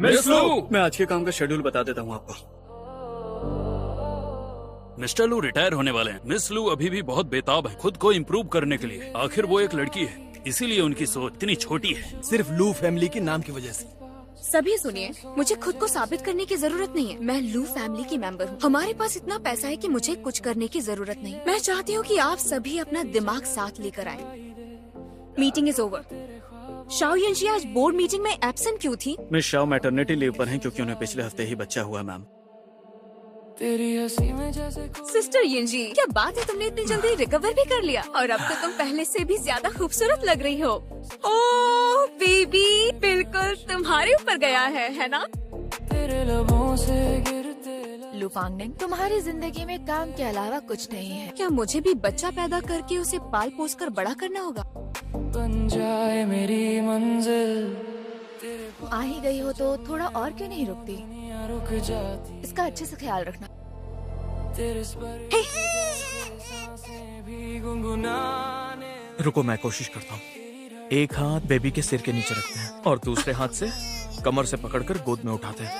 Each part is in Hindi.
मिस लू, मैं आज के काम का शेड्यूल बता देता हूँ आपको। मिस्टर लू रिटायर होने वाले हैं। मिस लू अभी भी बहुत बेताब है खुद को इम्प्रूव करने के लिए। आखिर वो एक लड़की है, इसीलिए उनकी सोच इतनी छोटी है। सिर्फ लू फैमिली के नाम की वजह से। सभी सुनिए, मुझे खुद को साबित करने की जरूरत नहीं है। मैं लू फैमिली की मेंबर हूँ। हमारे पास इतना पैसा है कि मुझे कुछ करने की जरूरत नहीं। मैं चाहती हूँ कि आप सभी अपना दिमाग साथ लेकर आए। Meeting is over. शाओ यंजी आज बोर्ड मीटिंग में एब्सेंट क्यों थी? मिस शाओ मैटरनिटी लीव पर हैं क्योंकि उन्हें पिछले हफ्ते ही बच्चा हुआ मैम। सिस्टर यंजी, क्या बात है, तुमने इतनी जल्दी रिकवर भी कर लिया और अब तो तुम पहले से भी ज्यादा खूबसूरत लग रही हो। ओह बेबी, बिल्कुल तुम्हारे ऊपर गया है ना? लू फांगनिंग, तुम्हारी जिंदगी में काम के अलावा कुछ नहीं है। क्या मुझे भी बच्चा पैदा करके उसे पाल पोस कर बड़ा करना होगा? बन जाए मेरी मंजिल। आ ही गई हो तो थोड़ा और क्यों नहीं रुकती? रुक जाती। इसका अच्छे से ख्याल रखना। रुको, मैं कोशिश करता हूँ। एक हाथ बेबी के सिर के नीचे रखते हैं और दूसरे हाथ से कमर से पकड़कर गोद में उठाते हैं।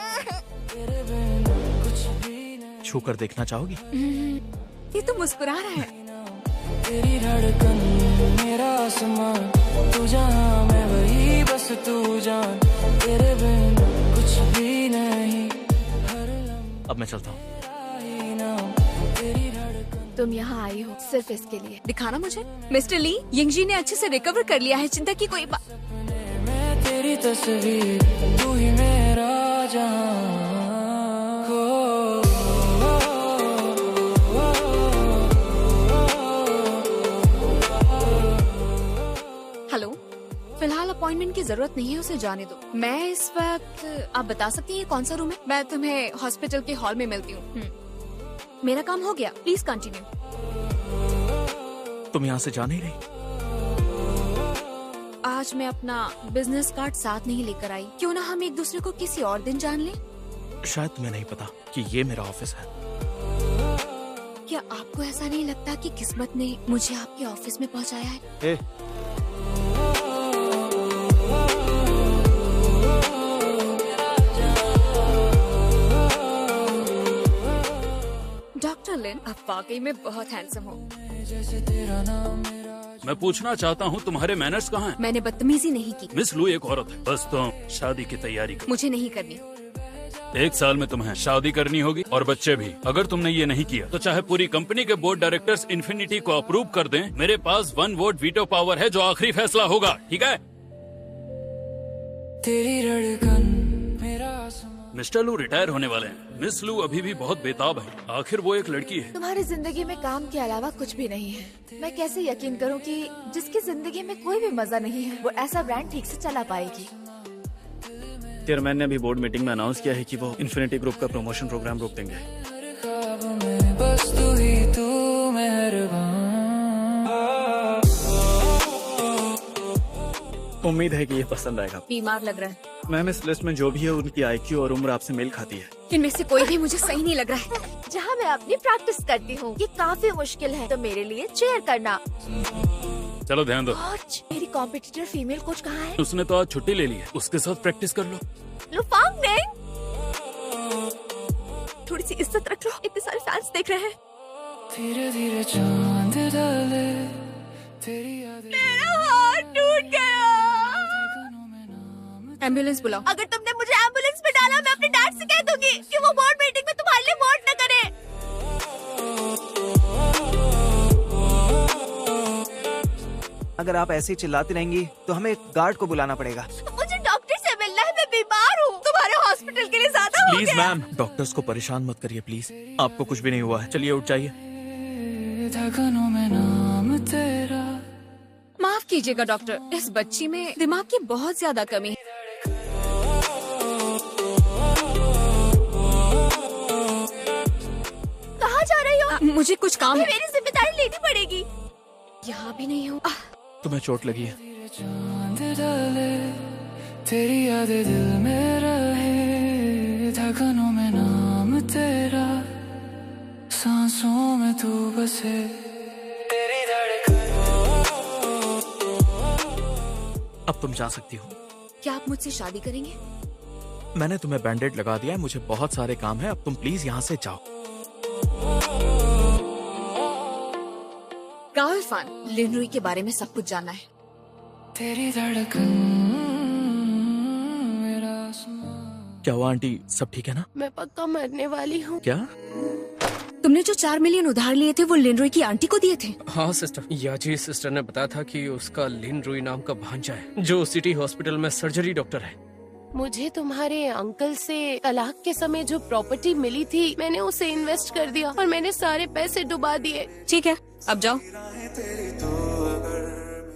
छू कर देखना चाहोगी? ये तो मुस्कुरा रहा है। तेरी धड़कन मेरा आसमान, तू जहाँ मैं वही, बस तू जान। तेरे बिन कुछ भी नहीं। अब मैं चलता हूँ। तुम यहाँ आई हो सिर्फ इसके लिए। दिखाना मुझे। मिस्टर ली, यंगजी ने अच्छे से रिकवर कर लिया है, चिंता की कोई बात। मैं तेरी तस्वीर, तू ही मेरा जहां। हेलो, फिलहाल अपॉइंटमेंट की जरूरत नहीं है, उसे जाने दो। मैं इस वक्त, आप बता सकती हैं कौन सा रूम है? मैं तुम्हें हॉस्पिटल के हॉल में मिलती हूँ। मेरा काम हो गया, प्लीज कंटिन्यू। तुम यहाँ से जा नहीं रही? आज मैं अपना बिजनेस कार्ड साथ नहीं लेकर आई। क्यों ना हम एक दूसरे को किसी और दिन जान लें? शायद तुम्हें नहीं पता कि ये मेरा ऑफिस है। क्या आपको ऐसा नहीं लगता कि किस्मत ने मुझे आपके ऑफिस में पहुँचाया है? डॉक्टर लिन, आप वाकई में बहुत हैंडसम हो। मैं पूछना चाहता हूँ तुम्हारे मैनर्स कहाँ हैं? मैंने बदतमीजी नहीं की। मिस लू एक औरत है, बस तुम शादी की तैयारी करो। मुझे नहीं करनी। 1 साल में तुम्हें शादी करनी होगी और बच्चे भी। अगर तुमने ये नहीं किया तो चाहे पूरी कंपनी के बोर्ड डायरेक्टर्स इन्फिनिटी को अप्रूव कर दें, मेरे पास 1 वोट वीटो पावर है जो आखिरी फैसला होगा, ठीक है? तेरी धड़कन मेरा आसमान। मिस्टर लू रिटायर होने वाले हैं। मिस लू अभी भी बहुत बेताब है। आखिर वो एक लड़की है। तुम्हारी जिंदगी में काम के अलावा कुछ भी नहीं है। मैं कैसे यकीन करूं कि जिसकी जिंदगी में कोई भी मजा नहीं है, वो ऐसा ब्रांड ठीक से चला पाएगी? चेयरमैन ने अभी बोर्ड मीटिंग में अनाउंस किया है कि वो इन्फिनिटी ग्रुप का प्रमोशन प्रोग्राम रोक देंगे। बस तू ही तू मेहरबान। उम्मीद है कि ये पसंद आएगा। बीमार लग रहा है। मैम, इस लिस्ट में जो भी है उनकी IQ और उम्र आपसे मेल खाती है। इनमें से कोई भी मुझे सही नहीं लग रहा है। जहाँ मैं अपनी प्रैक्टिस करती हूँ, ये काफी मुश्किल है, तो मेरे लिए चेयर करना। चलो ध्यान दो। कोच, मेरी कॉम्पिटिटर फीमेल कोच कहाँ है? उसने तो आज छुट्टी ले ली है, उसके साथ प्रैक्टिस कर लो। लू फांगनिंग, थोड़ी सी इज्जत रख लो, इतने सारे फैंस देख रहे हैं। धीरे धीरे चांद ढले, तेरी यादें। मेरा हार्ट टूट गया। एम्बुलेंस बुलाओ। अगर तुमने मुझे एम्बुलेंस में डाला, मैं अपने डैड से कह दूंगी कि वो बोर्ड मीटिंग में तुम्हारे लिए वोट न करे। अगर आप ऐसे ही चिल्लाती रहेंगी तो हमें एक गार्ड को बुलाना पड़ेगा। मुझे डॉक्टर से मिलना है, मैं बीमार हूँ। तुम्हारे हॉस्पिटल के लिए ज्यादा हो प्लीज गया। मैम, डॉक्टर्स को परेशान मत करिए प्लीज। आपको कुछ भी नहीं हुआ है, चलिए उठ जाइए। धड़कनों में नाम तेरा। माफ कीजिएगा डॉक्टर, इस बच्ची में दिमाग की बहुत ज्यादा कमी है। कहाँ जा रही हो? मुझे कुछ काम है। मेरी जिम्मेदारी लेनी पड़ेगी। यहाँ भी नहीं हूँ। तुम्हें चोट लगी है? चांद ढले, तेरी यादें दिल में रहे। धड़कनों में नाम तेरा, सांसों में तू बसे। तेरी धड़कन। अब तुम जा सकती हो। क्या आप मुझसे शादी करेंगे? मैंने तुम्हें बैंडेड लगा दिया है, मुझे बहुत सारे काम है, अब तुम प्लीज यहाँ से जाओ। गाओ इरफान, लिनरुई के बारे में सब कुछ जानना है। तेरी धड़कन मेरा आसमां। क्या हुआ आंटी, सब ठीक है ना? मैं पक्का मरने वाली हूँ। क्या? तुमने जो 4 मिलियन उधार लिए थे वो लिनरुई की आंटी को दिए थे? हाँ सिस्टर, याजी सिस्टर ने बताया था कि उसका लिन रुई नाम का भांजा है जो सिटी हॉस्पिटल में सर्जरी डॉक्टर है। मुझे तुम्हारे अंकल से तलाक के समय जो प्रॉपर्टी मिली थी मैंने उसे इन्वेस्ट कर दिया और मैंने सारे पैसे डुबा दिए। ठीक है, अब जाओ।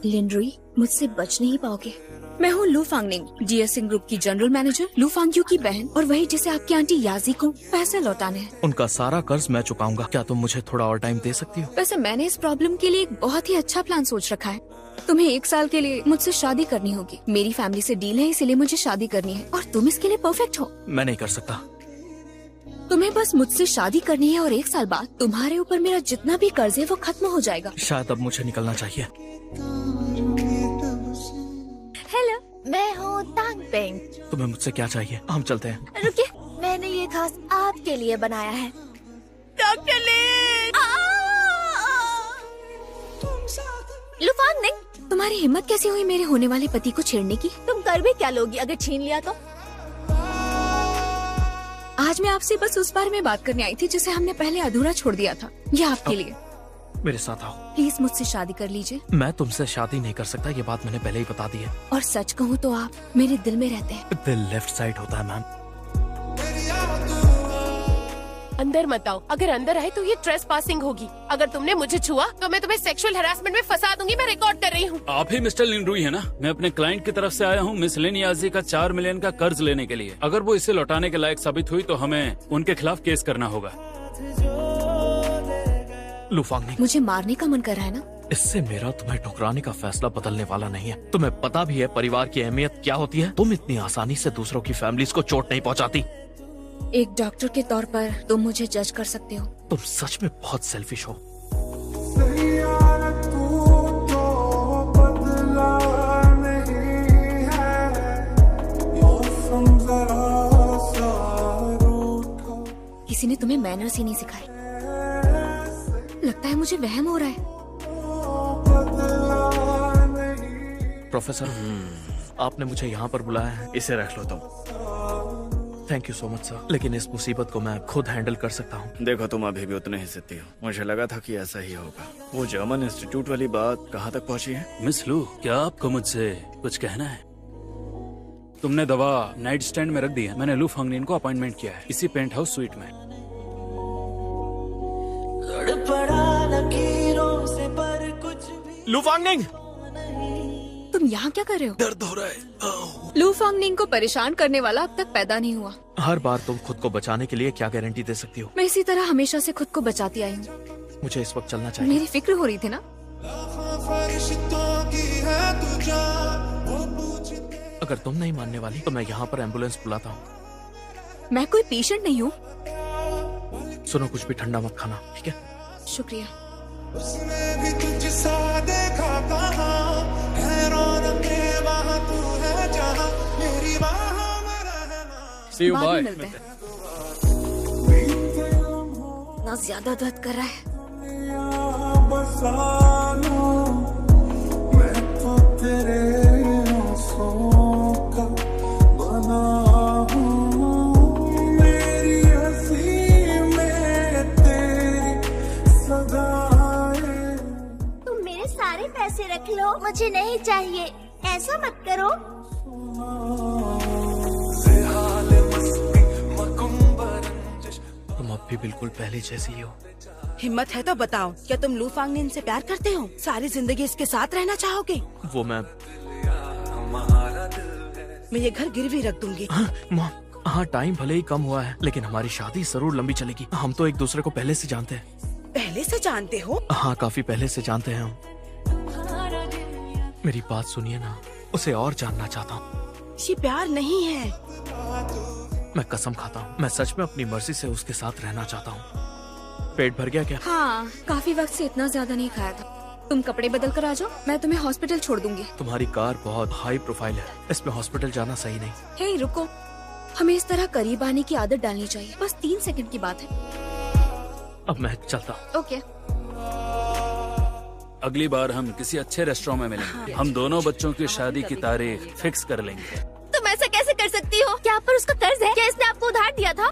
लिनरुई, मुझसे बच नहीं पाओगे। मैं हूँ लू फांगनिंग, जीएससिंग ग्रुप की जनरल मैनेजर, लू फांग्यू की बहन, और वही जिसे आपकी आंटी याजी को पैसे लौटाने हैं। उनका सारा कर्ज मैं चुकाऊंगा। क्या तुम मुझे थोड़ा और टाइम दे सकती हो? वैसे मैंने इस प्रॉब्लम के लिए एक बहुत ही अच्छा प्लान सोच रखा है। तुम्हें 1 साल के लिए मुझसे शादी करनी होगी। मेरी फैमिली से डील है, इसीलिए मुझे शादी करनी है और तुम इसके लिए परफेक्ट हो। मैं नहीं कर सकता। तुम्हें बस मुझसे शादी करनी है और 1 साल बाद तुम्हारे ऊपर मेरा जितना भी कर्ज है वो खत्म हो जाएगा। शायद अब मुझे निकलना चाहिए। हेलो, मैं हूँ तांग पेंग। तुम्हें मुझसे क्या चाहिए? हम चलते हैं। रुकिए, मैंने ये खास आपके लिए बनाया है। डॉक्टर लिन! लू फांगनिंग, तुम्हारी हिम्मत कैसे हुई मेरे होने वाले पति को छेड़ने की? तुम कर भी क्या लोगी अगर छीन लिया तो? आज मैं आपसे बस उस बारे में बात करने आई थी जिसे हमने पहले अधूरा छोड़ दिया था। ये आपके लिए। मेरे साथ आओ। प्लीज मुझसे शादी कर लीजिए। मैं तुमसे शादी नहीं कर सकता, ये बात मैंने पहले ही बता दी है। और सच कहूँ तो आप मेरे दिल में रहते हैं। दिल लेफ्ट साइड होता है मैम। अंदर मत आओ, अगर अंदर आए तो ये ट्रेसपासिंग होगी। अगर तुमने मुझे छुआ तो मैं तुम्हें सेक्सुअल हैरेसमेंट में फंसा दूंगी। मैं रिकॉर्ड कर रही हूँ। आप ही मिस्टर लिनरुई है ना? मैं अपने क्लाइंट की तरफ से आया हूँ मिस लिन याजी का 4 मिलियन का कर्ज लेने के लिए। अगर वो इसे लौटाने के लायक साबित हुई तो हमें उनके खिलाफ केस करना होगा। लू फांगनिंग, मुझे मारने का मन कर रहा है ना? इससे मेरा तुम्हें ठुकराने का फैसला बदलने वाला नहीं है। तुम्हें पता भी है परिवार की अहमियत क्या होती है। तुम इतनी आसानी से दूसरों की फैमिलीज को चोट नहीं पहुंचाती। एक डॉक्टर के तौर पर तुम मुझे जज कर सकते हो। तुम सच में बहुत सेल्फिश हो। किसी ने तुम्हें मैनर्स ही नहीं सिखाए। लगता है मुझे वहम हो रहा है। प्रोफेसर, आपने मुझे यहाँ पर बुलाया है। इसे रख लो तुम। Thank you so much sir, लेकिन इस मुसीबत को मैं खुद हैंडल कर सकता हूँ। देखो, तुम अभी भी उतने ही जिद्दी हो। मुझे लगा था कि ऐसा ही होगा। वो जर्मन इंस्टीट्यूट वाली बात कहाँ तक पहुँची है? मिस लू, क्या आपको मुझसे कुछ कहना है? तुमने दवा नाइट स्टैंड में रख दी है। मैंने लू फांगनिन को अपॉइंटमेंट किया है इसी पेंट हाउस स्वीट में। लू फांगनिंग, तुम यहाँ क्या कर रहे हो? दर्द हो रहा है। लू फांगनिंग को परेशान करने वाला अब तक पैदा नहीं हुआ। हर बार तुम खुद को बचाने के लिए क्या गारंटी दे सकती हो? मैं इसी तरह हमेशा से खुद को बचाती आई हूँ। मुझे इस वक्त चलना चाहिए। मेरी फिक्र हो रही थी ना। अगर तुम नहीं मानने वाली तो मैं यहाँ पर एम्बुलेंस बुलाता हूँ। मैं कोई पेशेंट नहीं हूँ। सुनो, कुछ भी ठंडा मत खाना, ठीक है? शुक्रिया। उसने भी तुझसा देखा कहाँ है रौनक के वहाँ तू है जहाँ मेरी बाहों में रहना। See you, बाद में bye. मिलते हैं। इतना ज्यादा दर्द कर रहा है। बसा लूं मैं तो तेरे आंसुओं का बना हूँ। मेरी हंसी में तेरी सदाएं। तुम मेरे सारे पैसे रख लो, मुझे नहीं चाहिए। ऐसा मत करो। तुम अब भी बिल्कुल पहले जैसी ही हो। हिम्मत है तो बताओ, क्या तुम लू फांगनिन से प्यार करते हो? सारी जिंदगी इसके साथ रहना चाहोगे? वो मैं ये घर गिरवी रख दूंगी। माँ, हाँ टाइम भले ही कम हुआ है लेकिन हमारी शादी जरूर लंबी चलेगी। हम तो एक दूसरे को पहले से जानते हैं। पहले से जानते हो? हाँ, काफी पहले से जानते हैं हम। मेरी बात सुनिए ना, उसे और जानना चाहता हूँ। ये प्यार नहीं है। मैं कसम खाता हूँ, मैं सच में अपनी मर्जी से उसके साथ रहना चाहता हूँ। पेट भर गया क्या? हाँ, काफी वक्त से इतना ज्यादा नहीं खाया था। तुम कपड़े बदल कर आ जाओ, मैं तुम्हें हॉस्पिटल छोड़ दूंगी। तुम्हारी कार बहुत हाई प्रोफाइल है, इसमें हॉस्पिटल जाना सही नहीं। हे रुको, हमें इस तरह करीब आने की आदत डालनी चाहिए। बस 3 सेकंड की बात है। अब मैं चलता हूँ। ओके। अगली बार हम किसी अच्छे रेस्टोरेंट में मिलेंगे। हम दोनों बच्चों की शादी की तारीख फिक्स कर लेंगे। तुम ऐसा कैसे कर सकती हो? क्या आप पर उसका कर्ज है? क्या इसने आपको उधार दिया था?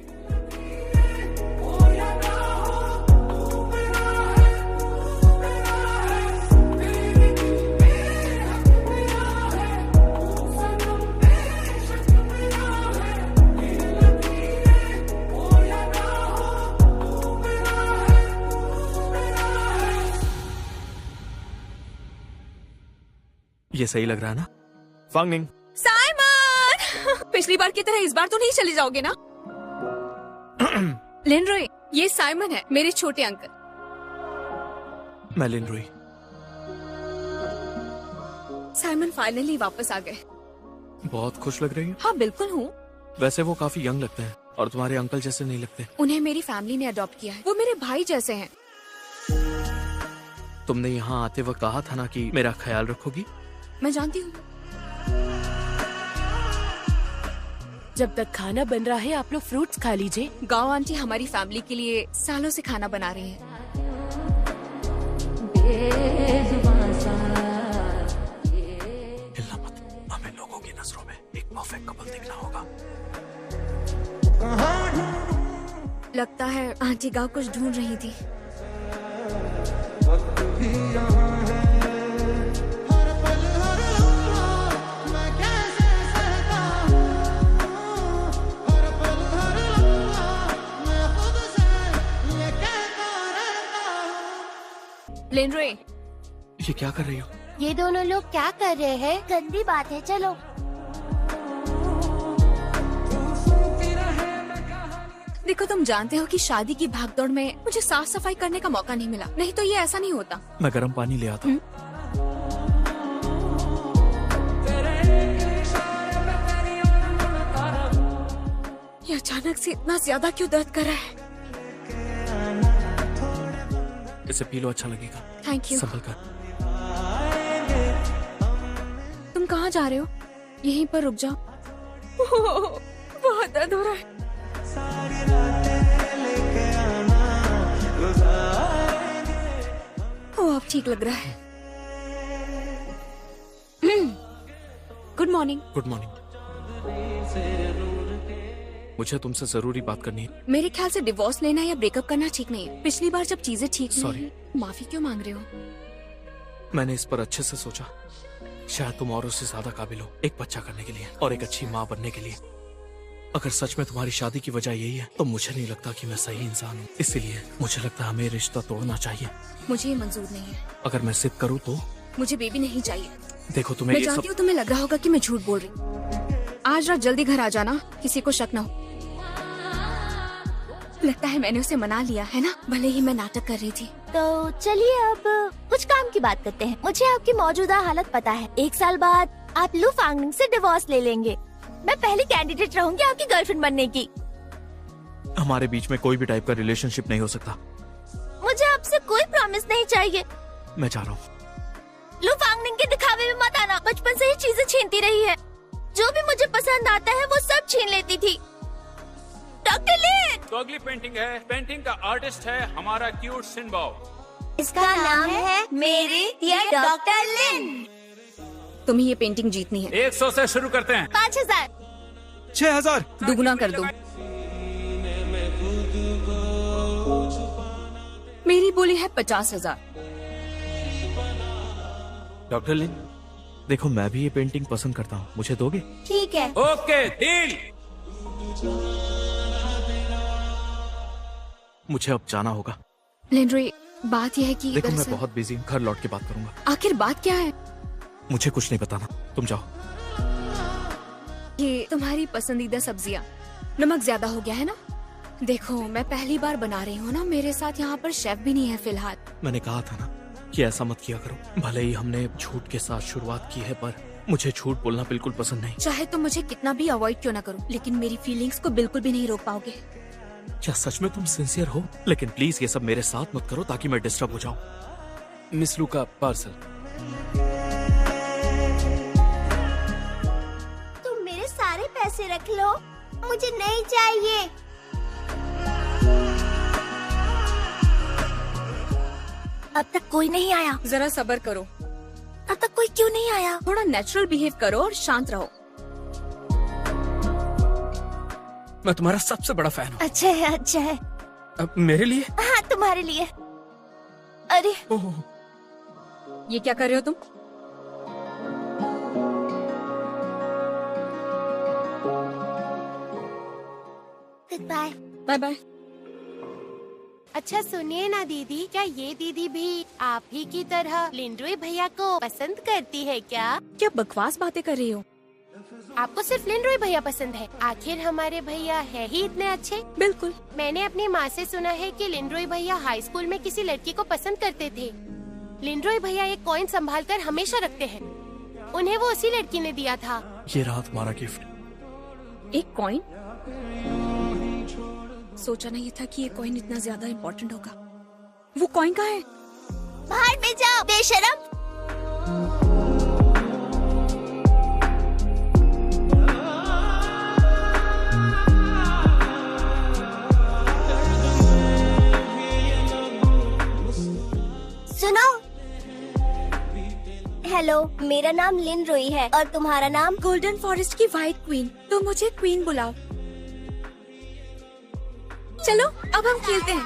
ये सही लग रहा है ना? फांगनिंग। साइमन! पिछली बार की तरह इस बार तो नहीं चले जाओगे ना? लिनरोय, ये साइमन है, मेरे छोटे अंकल। मैं लिनरोय। साइमन फाइनली वापस आ गए। बहुत खुश लग रही हो। हाँ बिल्कुल हूँ। वैसे वो काफी यंग लगते हैं और तुम्हारे अंकल जैसे नहीं लगते। उन्हें मेरी फैमिली ने अडॉप्ट किया है। वो मेरे भाई जैसे हैं। तुमने यहाँ आते वक्त कहा था ना कि मेरा ख्याल रखोगी। मैं जानती हूँ। जब तक खाना बन रहा है आप लोग फ्रूट्स खा लीजिए। गाँव आंटी हमारी फैमिली के लिए सालों से खाना बना रही है। हिलना मत, हमें लोगों की नजरों में एक परफेक्ट कपल दिखना होगा। लगता है आंटी गाँव कुछ ढूंढ रही थी। लिनरोय, ये क्या कर रही हो? ये दोनों लोग क्या कर रहे हैं? गंदी बात है, चलो। देखो तुम जानते हो कि शादी की भागदौड़ में मुझे साफ सफाई करने का मौका नहीं मिला। नहीं तो ये ऐसा नहीं होता। मैं गर्म पानी ले आता हूँ। ये अचानक से इतना ज्यादा क्यों दर्द कर रहा है? इसे पी लो, अच्छा लगेगा। Thank you. संभल कर। तुम कहाँ जा रहे हो? यहीं पर रुक जाओ। बहुत दर्द हो रहा है। ओ, अब ठीक लग रहा है। Good morning. Good morning. मुझे तुमसे जरूरी बात करनी है। मेरे ख्याल से डिवोर्स लेना या ब्रेकअप करना ठीक नहीं है। पिछली बार जब चीजें ठीक Sorry. नहीं, माफी क्यों मांग रहे हो? मैंने इस पर अच्छे से सोचा। शायद तुम औरों से ज्यादा काबिल हो एक बच्चा करने के लिए और एक अच्छी माँ बनने के लिए। अगर सच में तुम्हारी शादी की वजह यही है तो मुझे नहीं लगता कि मैं सही इंसान हूँ। इसलिए मुझे लगता है हमें रिश्ता तोड़ना चाहिए। मुझे ये मंजूर नहीं है। अगर मैं जिद करूँ तो? मुझे बेबी नहीं चाहिए। देखो तुम्हें मैं जानती हूँ तुम्हें लग रहा होगा कि मैं झूठ बोल रही हूँ। आज रात जल्दी घर आ जाना, किसी को शक न हो। लगता है मैंने उसे मना लिया है ना, भले ही मैं नाटक कर रही थी। तो चलिए अब कुछ काम की बात करते हैं। मुझे आपकी मौजूदा हालत पता है। 1 साल बाद आप लू फांगनिंग से डिवोर्स ले लेंगे। मैं पहली कैंडिडेट रहूंगी आपकी गर्लफ्रेंड बनने की। हमारे बीच में कोई भी टाइप का रिलेशनशिप नहीं हो सकता। मुझे आपसे कोई प्रॉमिस नहीं चाहिए। मैं जा रहा हूँ। लू फांगनिंग के दिखावे में मत आना। बचपन से ही चीजें छीनती रही है। जो भी मुझे पसंद आता है वो सब छीन लेती थी। डॉक्टर लिन! तो अगली पेंटिंग है। पेंटिंग का आर्टिस्ट है हमारा क्यूट सिनबाओ। इसका नाम है मेरी डियर डॉक्टर लिन। तुम्हें ये पेंटिंग जीतनी है। 100 से शुरू करते हैं। 5000 6000 दुगुना कर दो। मेरी बोली है 50,000। डॉक्टर लिन, देखो मैं भी ये पेंटिंग पसंद करता हूँ, मुझे दोगे? ठीक है। Okay deal. मुझे अब जाना होगा। लिनरोय, बात यह है कि देखो मैं दरअसल- बहुत बिजी हूँ, घर लौट के बात करूंगा। आखिर बात क्या है? मुझे कुछ नहीं बताना, तुम जाओ। ये तुम्हारी पसंदीदा सब्जियाँ, नमक ज्यादा हो गया है ना? देखो मैं पहली बार बना रही हूँ ना, मेरे साथ यहाँ पर शेफ भी नहीं है फिलहाल। मैंने कहा था ना कि ऐसा मत किया करो। भले ही हमने झूठ के साथ शुरुआत की है, पर मुझे झूठ बोलना बिल्कुल पसंद नहीं। चाहे तुम मुझे कितना भी अवॉइड क्यों ना करो, लेकिन मेरी फीलिंग्स को बिल्कुल भी नहीं रोक पाओगे। क्या सच में तुम सिंसियर हो? लेकिन प्लीज ये सब मेरे साथ मत करो ताकि मैं डिस्टर्ब हो जाऊं। मिस लू का पार्सल। तुम मेरे सारे पैसे रख लो। मुझे नहीं चाहिए। अब तक कोई नहीं आया। जरा सब्र करो। अब तक कोई क्यों नहीं आया? थोड़ा नेचुरल बिहेव करो और शांत रहो। मैं तुम्हारा सबसे बड़ा फैन हूँ। अच्छा है, अच्छा है। अब मेरे लिए? हाँ, तुम्हारे लिए। अरे ये क्या कर रहे हो तुम? Good bye. Bye bye. अच्छा सुनिए ना दीदी, क्या ये दीदी भी आप ही की तरह लिंड्रोई भैया को पसंद करती है क्या? क्या बकवास बातें कर रही हो? आपको सिर्फ लिंड्रोई भैया पसंद है? आखिर हमारे भैया है ही इतने अच्छे। बिल्कुल। मैंने अपनी माँ से सुना है कि लिंड्रोई भैया हाई स्कूल में किसी लड़की को पसंद करते थे। लिंड्रोई भैया एक कॉइन संभाल कर हमेशा रखते हैं। उन्हें वो उसी लड़की ने दिया था। ये रहा तुम्हारा गिफ्ट। एक कॉइन? सोचा नहीं था कि ये कॉइन इतना ज्यादा इम्पोर्टेंट होगा। वो कॉइन कहाँ है? बाहर में जाओ बेशरम। सुनो। हेलो, मेरा नाम लिंड्रोई है और तुम्हारा नाम? गोल्डन फॉरेस्ट की व्हाइट क्वीन। तो मुझे क्वीन बुलाओ। चलो अब हम खेलते हैं।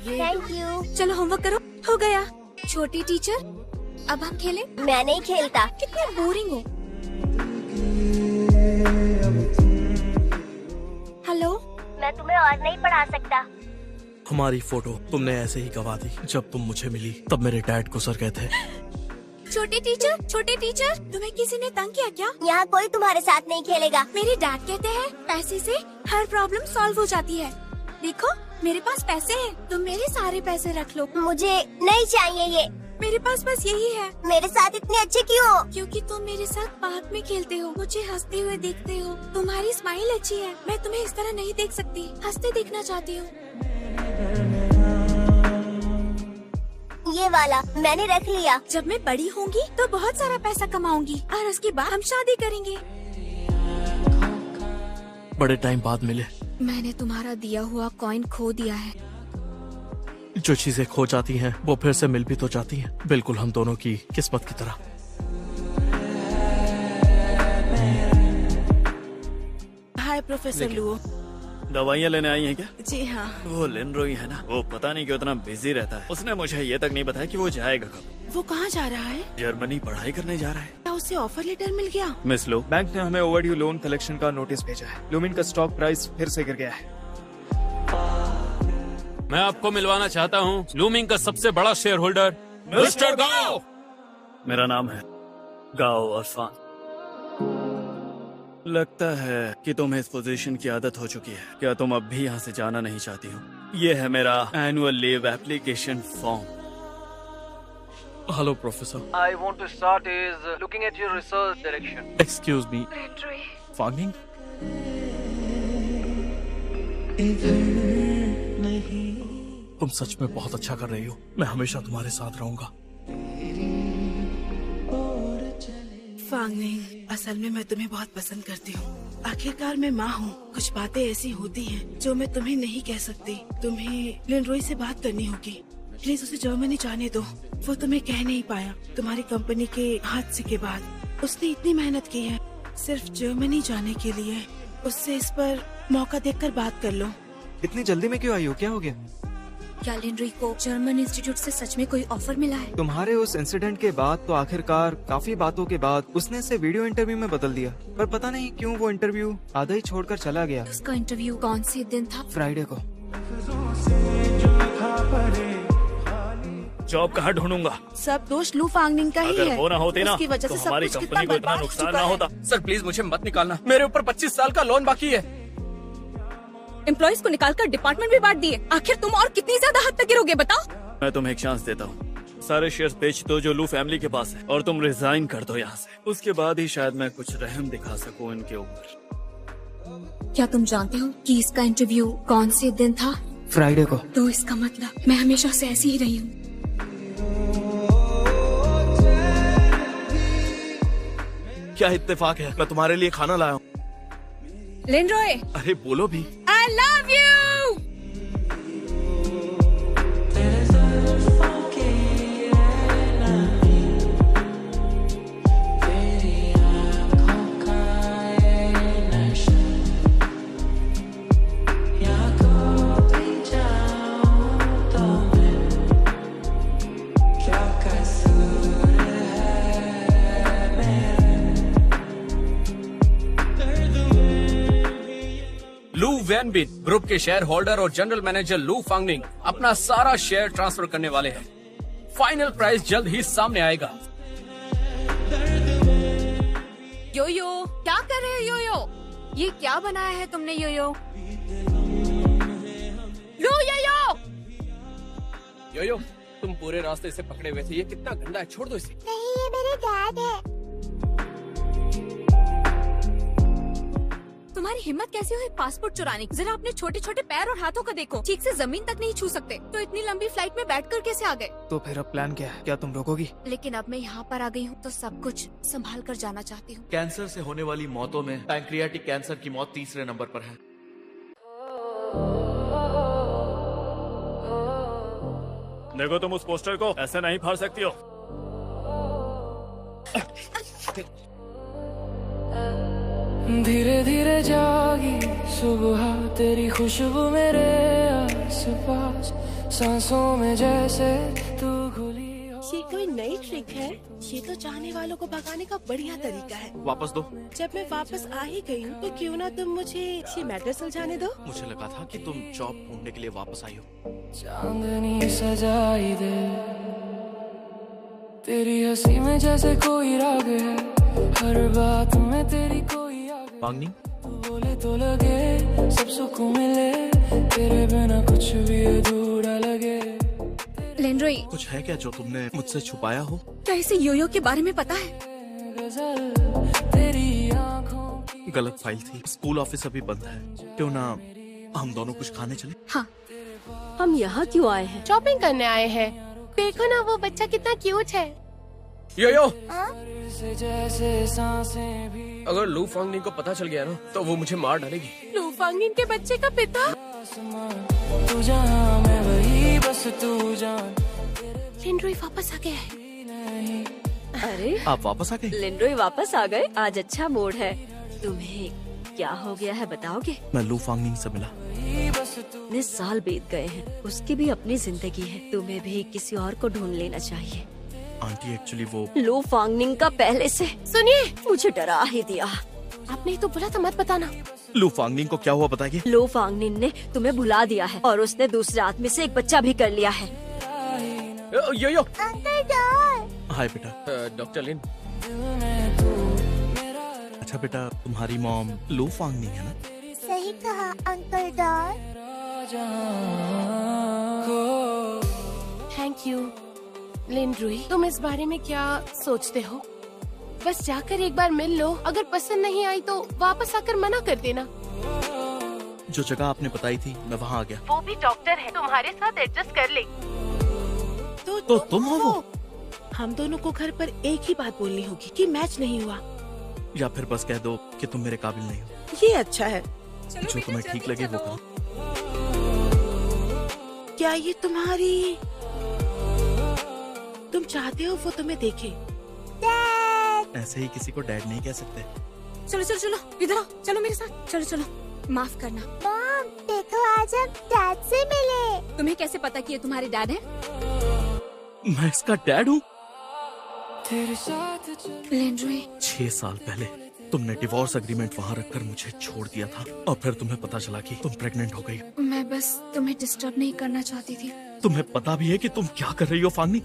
Thank you. चलो होमवर्क करो। हो गया। छोटी टीचर, अब हम खेलें? मैं नहीं खेलता। कितने बोरिंग हो। हेलो, मैं तुम्हें और नहीं पढ़ा सकता। हमारी फोटो तुमने ऐसे ही गवा दी। जब तुम मुझे मिली तब मेरे डैड गुजर गए थे। छोटे टीचर, तुम्हें किसी ने तंग किया क्या? यहाँ कोई तुम्हारे साथ नहीं खेलेगा। मेरे डैड कहते हैं पैसे से हर प्रॉब्लम सॉल्व हो जाती है। देखो मेरे पास पैसे हैं, तुम मेरे सारे पैसे रख लो। मुझे नहीं चाहिए ये। मेरे पास बस यही है। मेरे साथ इतने अच्छे क्यों हो? क्योंकि तुम मेरे साथ पार्क में खेलते हो, मुझे हंसते हुए देखते हो। तुम्हारी स्माइल अच्छी है। मैं तुम्हें इस तरह नहीं देख सकती। हंसते देखना चाहती हूँ। ये वाला मैंने रख लिया। जब मैं बड़ी होंगी तो बहुत सारा पैसा कमाऊंगी और उसके बाद हम शादी करेंगे। बड़े टाइम बाद मिले। मैंने तुम्हारा दिया हुआ कॉइन खो दिया है। जो चीजें खो जाती हैं वो फिर से मिल भी तो जाती हैं। बिल्कुल हम दोनों की किस्मत की तरह। हाय प्रोफेसर लुओ। दवाइयाँ लेने आई हैं क्या? जी हाँ। वो लिंड्रोई है ना, वो पता नहीं क्यों इतना बिजी रहता है। उसने मुझे ये तक नहीं बताया कि वो जाएगा कब। वो कहाँ जा रहा है? जर्मनी पढ़ाई करने जा रहा है। क्या उसे ऑफर लेटर मिल गया? मिस लो, बैंक ने हमें ओवरड्यू लोन कलेक्शन का नोटिस भेजा है। लूमिन का स्टॉक प्राइस फिर से गिर गया है। मैं आपको मिलवाना चाहता हूँ लूमिंग का सबसे बड़ा शेयर होल्डर मिस्टर गाओ। मेरा नाम है गाओ अरफान। लगता है कि तुम्हें इस पोजीशन की आदत हो चुकी है। क्या तुम अब भी यहाँ से जाना नहीं चाहती हो? ये है मेरा annual leave application form. Hello professor. I want to start is looking at your research direction. Excuse me. Fogging? तुम सच में बहुत अच्छा कर रही हो। मैं हमेशा तुम्हारे साथ रहूंगा। फांगनिंग, असल में मैं तुम्हें बहुत पसंद करती हूँ। आखिरकार मैं माँ हूँ। कुछ बातें ऐसी होती हैं जो मैं तुम्हें नहीं कह सकती। तुम्हें लिंड्रोई से बात करनी होगी। प्लीज उसे जर्मनी जाने दो। वो तुम्हें कह नहीं पाया। तुम्हारी कंपनी के हादसे के बाद उसने इतनी मेहनत की है सिर्फ जर्मनी जाने के लिए। उससे इस पर मौका देखकर बात कर लो। इतनी जल्दी में क्यों आई हो? क्या हो गया? क्या लिंड्रोई को जर्मन इंस्टीट्यूट से सच में कोई ऑफर मिला है? तुम्हारे उस इंसिडेंट के बाद तो आखिरकार काफी बातों के बाद उसने इसे वीडियो इंटरव्यू में बदल दिया। पर पता नहीं क्यों वो इंटरव्यू आधा ही छोड़कर चला गया। उसका इंटरव्यू कौन से दिन था? फ्राइडे को। जॉब कहाँ ढूंढूंगा? सब दोष लू फांगनिंग का ही अगर है। वो ना होते ना उसकी वजह तो से सब हमारी कुछ कंपनी को इतना बर्बाद हो नुकसान चुका ना है। होता। सर प्लीज मुझे मत निकालना। मेरे ऊपर 25 साल का लोन बाकी है। एम्प्लॉइज को निकालकर डिपार्टमेंट भी बांट दिए। आखिर तुम और कितनी ज्यादा हद तक गिरोगे बताओ? मैं तुम्हें एक चांस देता हूँ। सारे शेयर्स बेच दो जो लू फैमिली के पास है और तुम रिजाइन कर दो यहाँ से। उसके बाद ही शायद मैं कुछ रहम दिखा सकूँ इनके ऊपर। क्या तुम जानते हो कि इसका इंटरव्यू कौन से दिन था? फ्राइडे को। तो इसका मतलब मैं हमेशा से ऐसी ही रही हूँ। क्या इत्तेफाक है, मैं तुम्हारे लिए खाना लाया हूँ। लिंड्रॉय, अरे बोलो भी। I love you. लू वैन बिन ग्रुप के शेयर होल्डर और जनरल मैनेजर लू फांगनिंग अपना सारा शेयर ट्रांसफर करने वाले हैं। फाइनल प्राइस जल्द ही सामने आएगा। योयो, क्या कर रहे हो योयो? ये क्या बनाया है तुमने योयो? लो योयो! योयो, तुम पूरे रास्ते से पकड़े हुए थे। ये कितना गंदा है, छोड़ दो इसे। नहीं, ये मेरे डैड है। तुम्हारी हिम्मत कैसे हुई पासपोर्ट चुराने की? जरा अपने छोटे छोटे पैर और हाथों को देखो, ठीक से जमीन तक नहीं छू सकते, तो इतनी लंबी फ्लाइट में बैठकर कैसे आ गए? तो फिर अब प्लान क्या है? क्या तुम रोकोगी? लेकिन अब मैं यहाँ पर आ गई हूँ तो सब कुछ संभाल कर जाना चाहती हूँ। कैंसर से होने वाली मौतों में पैंक्रियाटिक कैंसर की मौत तीसरे नंबर पर है। देखो, तुम उस पोस्टर को ऐसे नहीं फाड़ सकती हो। धीरे धीरे जागी सुबह, तेरी खुशबू मेरे आसपास, सांसों में जैसे तू घुली हो। ये कोई नई ट्रिक है? ये तो चाहने वालों को भगाने का बढ़िया तरीका है। वापस दो। जब मैं वापस आ ही गई हूँ तो क्यों ना तुम मुझे ये मैटर सुलझाने दो। मुझे लगा था कि तुम जॉब ढूंढने के लिए वापस आई हो। चांदनी सजाई दे तेरी हंसी में जैसे कोई राग है, हर बात में तेरी कोई फांगनिंग, बोले तो लगे सब सुख मिले, तेरे बिना कुछ भी अधूरा लगे। लिंड्रॉय, कुछ है क्या जो तुमने मुझसे छुपाया हो? क्या इसे योयो के बारे में पता है? गजल तेरी आंखों की गलत फाइल थी। स्कूल ऑफिस अभी बंद है, क्यों ना हम दोनों कुछ खाने चले? हाँ। हम यहाँ क्यों आए हैं? शॉपिंग करने आए हैं। देखो ना वो बच्चा कितना क्यूट है। योयो, जैसे सांसें भी। अगर लू फांगनिंग को पता चल गया ना तो वो मुझे मार डालेगी। लू फांगनिंग के बच्चे का पिता? तू जहाँ मैं वही, बस तू जान। लिंड्रॉय वापस आ गया है। अरे, आप वापस आ गए? लिंड्रॉय वापस आ गए। आज अच्छा मूड है। तुम्हें क्या हो गया है बताओगे? मैं लू फांगनिंग से मिला। इतने साल बीत गए हैं, उसकी भी अपनी जिंदगी है। तुम्हें भी किसी और को ढूंढ लेना चाहिए। आंटी, एक्चुअली वो लू फांगनिंग का पहले से सुनिए, मुझे डरा ही दिया। आपने ही तो बोला था मत बताना। लू फांगनिंग को क्या हुआ बताइए? लू फांगनिंग ने तुम्हें भुला दिया है और उसने दूसरे आदमी से एक बच्चा भी कर लिया है। Yo Yo, uncle Doll. हाय बेटा। Doctor Lin. अच्छा बेटा, तुम्हारी मॉम लू फांगनिंग है ना? सही कहा uncle Doll. Thank you Lindroy. तुम इस बारे में क्या सोचते हो? बस जाकर एक बार मिल लो, अगर पसंद नहीं आई तो वापस आकर मना कर देना। जो जगह आपने बताई थी मैं वहाँ आ गया। वो भी डॉक्टर है, तुम्हारे साथ एडजस्ट कर ले। तो तुम हो वो? हम दोनों को घर पर एक ही बात बोलनी होगी कि मैच नहीं हुआ, या फिर बस कह दो कि तुम मेरे काबिल नहीं हो। ये अच्छा है। जो तुम्हें ठीक लगे वो करो। क्या ये तुम्हारी, तुम चाहते हो वो तुम्हें देखे? ऐसे ही किसी को डैड नहीं कह सकते। चलो चलो चलो, इधर आओ, चलो मेरे साथ, चलो चलो। माफ करना। मॉम, देखो आज हम डैड से मिले। तुम्हें कैसे पता कि ये तुम्हारे डैड है? मैं इसका डैड हूँ? लिंड्रॉय, 6 साल पहले तुमने डिवोर्स एग्रीमेंट वहाँ रखकर मुझे छोड़ दिया था और फिर तुम्हें पता चला कि तुम प्रेग्नेंट हो गई। मैं बस तुम्हें डिस्टर्ब नहीं करना चाहती थी। तुम्हें पता भी है कि तुम क्या कर रही हो फांगनी?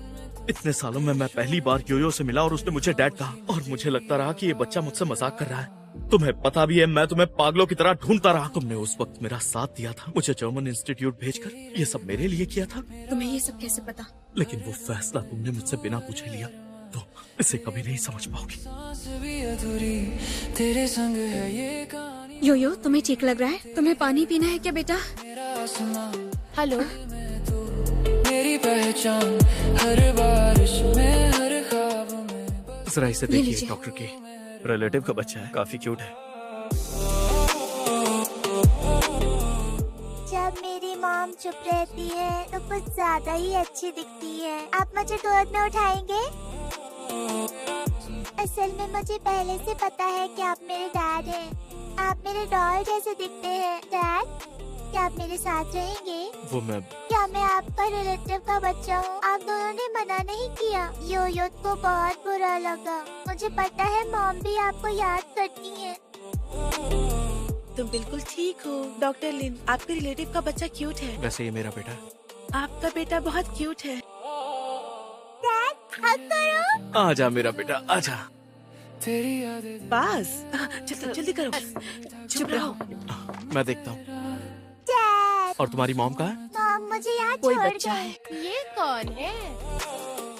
इतने सालों में मैं पहली बार योयो से मिला और उसने मुझे डैड कहा और मुझे लगता रहा कि ये बच्चा मुझसे मजाक कर रहा है। तुम्हें पता भी है मैं तुम्हें पागलों की तरह ढूंढता रहा। तुमने उस वक्त मेरा साथ दिया था, मुझे जर्मन इंस्टीट्यूट भेजकर ये सब मेरे लिए किया था। तुम्हें ये सब कैसे पता? लेकिन वो फैसला तुमने मुझसे बिना पूछे लिया, तो इसे कभी नहीं समझ पाओगी। तेरे संग है ये कहानी। योयो, तुम्हें ठीक लग रहा है? तुम्हें पानी पीना है क्या बेटा? हेलो। मेरी पहचान हर बारिश में, हर ख्वाब में। जरा इसे देखिए डॉक्टर के। रिलेटिव का बच्चा है, काफी क्यूट है। जब मेरी मॉम चुप रहती है तो कुछ ज्यादा ही अच्छी दिखती है। आप मुझे गोद में उठाएंगे? असल में मुझे पहले से पता है कि आप मेरे डैड हैं। आप मेरे डॉल जैसे दिखते हैं। डैड, क्या आप मेरे साथ रहेंगे? वो मैं क्या मैं आपका रिलेटिव का बच्चा हूँ? आप दोनों ने मना नहीं किया। यो को बहुत बुरा लगा। मुझे पता है मॉम भी आपको याद करती है। तुम बिल्कुल ठीक हो डॉक्टर लिन। आपके रिलेटिव का बच्चा क्यूट है। वैसे ये मेरा बेटा है। आपका बेटा बहुत क्यूट है। डैड, हग करो। आजा मेरा बेटा, आजा। बस जल्दी करो। चुप रहो। मैं देखता हूँ। डैड, और तुम्हारी मॉम कहाँ है? मॉम मुझे यहाँ कोई छोड़ बच्चा गए। है। ये कौन है?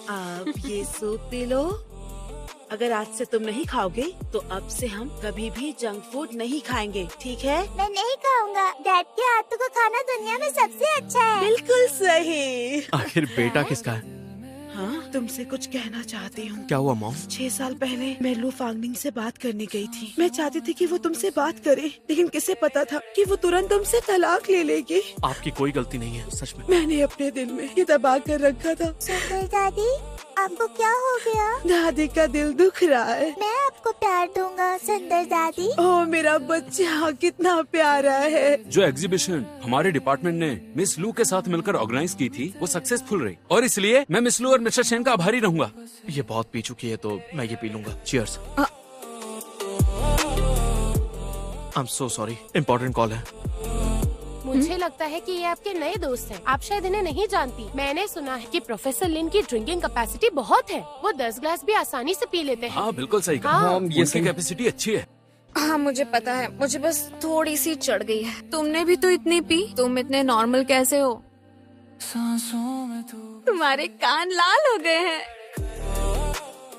आप ये सूप पी लो। अगर आज से तुम नहीं खाओगे तो अब से हम कभी भी जंक फूड नहीं खाएंगे, ठीक है? मैं नहीं खाऊंगा। डैड के हाथों का खाना दुनिया में सबसे अच्छा है। बिल्कुल सही। आखिर बेटा किसका है? हाँ, तुमसे कुछ कहना चाहती हूँ। क्या हुआ मॉम? 6 साल पहले मैं लू फांगनिंग से बात करने गई थी। मैं चाहती थी कि वो तुमसे बात करे, लेकिन किसे पता था कि वो तुरंत तुमसे तलाक ले लेगी। आपकी कोई गलती नहीं है, सच में। मैंने अपने दिल में ये दबा कर रखा था। सुंदर दादी, आपको क्या हो गया? दादी का दिल दुख रहा है। मैं आपको प्यार दूंगा सुंदर दादी। ओह मेरा बच्चा कितना प्यारा है। जो एग्जीबिशन हमारे डिपार्टमेंट ने मिस लू के साथ मिलकर ऑर्गेनाइज की थी वो सक्सेसफुल रही, और इसलिए मैं मिस लू और मिस्टर शेन का आभारी रहूंगा। ये बहुत पी चुकी है तो मैं ये पी लूंगा। Cheers. I am so sorry, important call है। मुझे लगता है कि ये आपके नए दोस्त हैं। आप शायद इन्हें नहीं जानती। मैंने सुना है कि प्रोफेसर लिन की ड्रिंकिंग कैपेसिटी बहुत है। वो 10 ग्लास भी आसानी से पी लेते हैं। हाँ बिल्कुल सही कहा। हाँ। उनकी कैपेसिटी अच्छी है। हाँ मुझे पता है, मुझे बस थोड़ी सी चढ़ गई है। तुमने भी तो इतनी पी, तुम इतने नॉर्मल कैसे हो? तुम्हारे कान लाल हो गए हैं।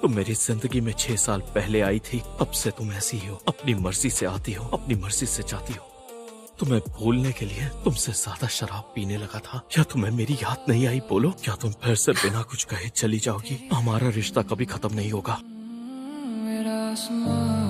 तुम मेरी जिंदगी में 6 साल पहले आई थी, अब से तुम ऐसी ही हो। अपनी मर्जी से आती हो, अपनी मर्जी से जाती हो। तुम्हें भूलने के लिए तुमसे ज्यादा शराब पीने लगा था। क्या तुम्हें मेरी याद नहीं आई? बोलो, क्या तुम फिर से बिना कुछ कहे चली जाओगी? हमारा रिश्ता कभी खत्म नहीं होगा। मेरा आसमान